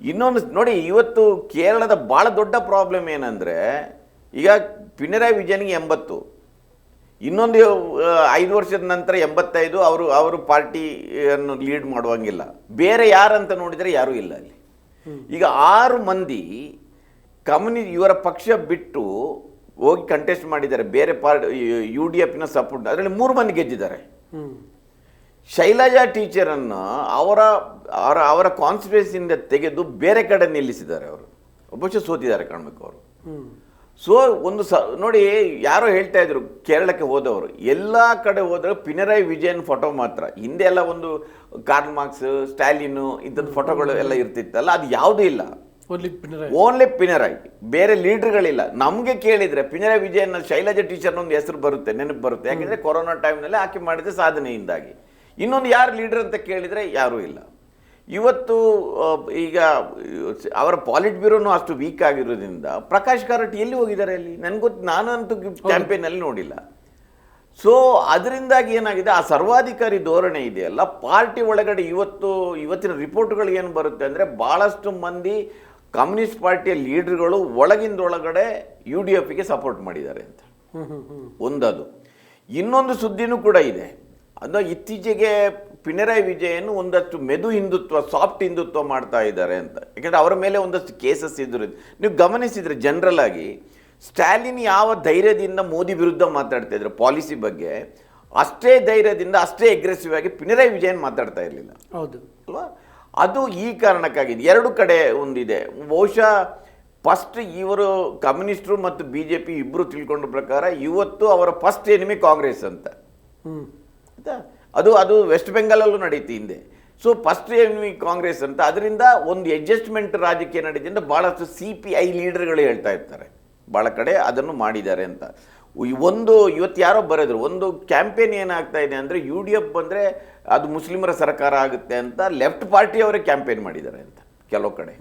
ಇನ್ನೊಂದು ನೋಡಿ, ಇವತ್ತು ಕೇರಳದ ಭಾಳ ದೊಡ್ಡ ಪ್ರಾಬ್ಲಮ್ ಏನಂದರೆ, ಈಗ ಪಿಣರಾಯಿ ವಿಜಯನ್ಗೆ 80, ಇನ್ನೊಂದು 5 ವರ್ಷದ ನಂತರ 85, ಅವರು ಪಾರ್ಟಿಯನ್ನು ಲೀಡ್ ಮಾಡುವಂಗಿಲ್ಲ. ಬೇರೆ ಯಾರಂತ ನೋಡಿದರೆ ಯಾರೂ ಇಲ್ಲ ಅಲ್ಲಿ. ಈಗ 6 ಮಂದಿ ಇವರ ಪಕ್ಷ ಬಿಟ್ಟು ಹೋಗಿ ಕಂಟೆಸ್ಟ್ ಮಾಡಿದ್ದಾರೆ ಬೇರೆ UDFನ ಸಪೋರ್ಟ್. ಅದರಲ್ಲಿ 3 ಮಂದಿ ಗೆದ್ದಿದ್ದಾರೆ. ಶೈಲಜಾ ಟೀಚರನ್ನು ಅವರ ಕಾನ್ಸ್ಟಿಟ್ಯೂನ್ಸಿಯಿಂದ ತೆಗೆದು ಬೇರೆ ಕಡೆ ನಿಲ್ಲಿಸಿದ್ದಾರೆ. ಅವರು ಬಹುಶಃ ಸೋತಿದ್ದಾರೆ ಕಾಣಬೇಕು ಅವರು. ಸೊ ನೋಡಿ, ಯಾರೋ ಹೇಳ್ತಾ ಇದ್ರು ಕೇರಳಕ್ಕೆ ಹೋದವರು, ಎಲ್ಲ ಕಡೆ ಹೋದ್ರೆ ಪಿಣರಾಯಿ ವಿಜಯನ್ ಫೋಟೋ ಮಾತ್ರ. ಹಿಂದೆ ಎಲ್ಲ ಒಂದು ಕಾರ್ಲ್ ಮಾರ್ಕ್ಸ್, ಸ್ಟಾಲಿನ್ ಇಂಥದ್ದು ಫೋಟೋಗಳು ಎಲ್ಲ ಇರ್ತಿತ್ತಲ್ಲ, ಅದು ಯಾವುದೂ ಇಲ್ಲ. ಓನ್ಲಿ ಪಿಣರಾಯಿ, ಬೇರೆ ಲೀಡರ್ಗಳಿಲ್ಲ. ನಮಗೆ ಕೇಳಿದರೆ ಪಿಣರಾಯಿ ವಿಜಯನ್, ಶೈಲಜಾ ಟೀಚರ್ನ ಒಂದು ಹೆಸರು ಬರುತ್ತೆ, ನೆನಪು ಬರುತ್ತೆ. ಯಾಕೆಂದರೆ ಕೊರೋನಾ ಟೈಮ್ನಲ್ಲಿ ಆಕೆ ಮಾಡಿದ ಸಾಧನೆಯಿಂದಾಗಿ. ಇನ್ನೊಂದು ಯಾರು ಲೀಡರ್ ಅಂತ ಕೇಳಿದರೆ ಯಾರೂ ಇಲ್ಲ. ಇವತ್ತು ಈಗ ಅವರ ಪಾಲಿಟ್ ಬ್ಯೂರೋನು ಅಷ್ಟು ವೀಕ್ ಆಗಿರೋದ್ರಿಂದ ಪ್ರಕಾಶ್ ಕಾರಟ್ ಎಲ್ಲಿ ಹೋಗಿದ್ದಾರೆ ಅಲ್ಲಿ ನಾನಂತೂ ಕ್ಯಾಂಪೇನಲ್ಲಿ ನೋಡಿಲ್ಲ. ಸೊ ಅದರಿಂದಾಗಿ ಏನಾಗಿದೆ, ಆ ಸರ್ವಾಧಿಕಾರಿ ಧೋರಣೆ ಇದೆಯಲ್ಲ ಪಾರ್ಟಿ ಒಳಗಡೆ. ಇವತ್ತಿನ ರಿಪೋರ್ಟ್ಗಳು ಏನು ಬರುತ್ತೆ ಅಂದರೆ, ಭಾಳಷ್ಟು ಮಂದಿ ಕಮ್ಯುನಿಸ್ಟ್ ಪಾರ್ಟಿಯ ಲೀಡರ್ಗಳು ಒಳಗಿಂದೊಳಗಡೆ UDFಗೆ ಸಪೋರ್ಟ್ ಮಾಡಿದ್ದಾರೆ ಅಂತ ಒಂದದು. ಇನ್ನೊಂದು ಸುದ್ದಿನೂ ಕೂಡ ಇದೆ, ಅದು ಇತ್ತೀಚೆಗೆ ಪಿಣರಾಯಿ ವಿಜಯನ್ ಒಂದಷ್ಟು ಮೆದು ಹಿಂದುತ್ವ, ಸಾಫ್ಟ್ ಹಿಂದುತ್ವ ಮಾಡ್ತಾ ಇದ್ದಾರೆ ಅಂತ. ಯಾಕಂದರೆ ಅವರ ಮೇಲೆ ಒಂದಷ್ಟು ಕೇಸಸ್ ಇದ್ರು. ನೀವು ಗಮನಿಸಿದರೆ ಜನರಲ್ ಆಗಿ ಸ್ಟಾಲಿನ್ ಯಾವ ಧೈರ್ಯದಿಂದ ಮೋದಿ ವಿರುದ್ಧ ಮಾತಾಡ್ತಾ ಇದ್ರು ಪಾಲಿಸಿ ಬಗ್ಗೆ, ಅಷ್ಟೇ ಧೈರ್ಯದಿಂದ, ಅಷ್ಟೇ ಅಗ್ರೆಸಿವ್ ಆಗಿ ಪಿಣರಾಯಿ ವಿಜಯನ್ ಮಾತಾಡ್ತಾ ಇರಲಿಲ್ಲ. ಹೌದು ಅಲ್ವಾ? ಅದು ಈ ಕಾರಣಕ್ಕಾಗಿದೆ. 2 ಕಡೆ ಒಂದಿದೆ. ಬಹುಶಃ ಫಸ್ಟ್ ಇವರು ಕಮ್ಯುನಿಸ್ಟರು ಮತ್ತು BJP ಇಬ್ಬರು ತಿಳ್ಕೊಂಡ ಪ್ರಕಾರ ಇವತ್ತು ಅವರ ಫಸ್ಟ್ ಎನಿಮಿ ಕಾಂಗ್ರೆಸ್ ಅಂತ. ಅದು ವೆಸ್ಟ್ ಬೆಂಗಾಲಲ್ಲೂ ನಡೀತಿ ಹಿಂದೆ. ಸೊ ಫಸ್ಟ್ ಎನಿಮಿ ಕಾಂಗ್ರೆಸ್ ಅಂತ. ಅದರಿಂದ ಒಂದು ಅಡ್ಜಸ್ಟ್ಮೆಂಟ್ ರಾಜಕೀಯ ನಡೀತಿಂದ ಭಾಳಷ್ಟು CPI ಲೀಡರ್ಗಳು ಹೇಳ್ತಾ ಇರ್ತಾರೆ, ಭಾಳ ಕಡೆ ಅದನ್ನು ಮಾಡಿದ್ದಾರೆ ಅಂತ. ಇವತ್ತು ಯಾರೋ ಬರೆದ್ರು, ಒಂದು ಕ್ಯಾಂಪೇನ್ ಏನಾಗ್ತಾ ಇದೆ ಅಂದರೆ, UDF ಬಂದರೆ ಅದು ಮುಸ್ಲಿಮರ ಸರ್ಕಾರ ಆಗುತ್ತೆ ಅಂತ ಲೆಫ್ಟ್ ಪಾರ್ಟಿಯವರೇ ಕ್ಯಾಂಪೇನ್ ಮಾಡಿದ್ದಾರೆ ಅಂತ ಕೆಲವು ಕಡೆ.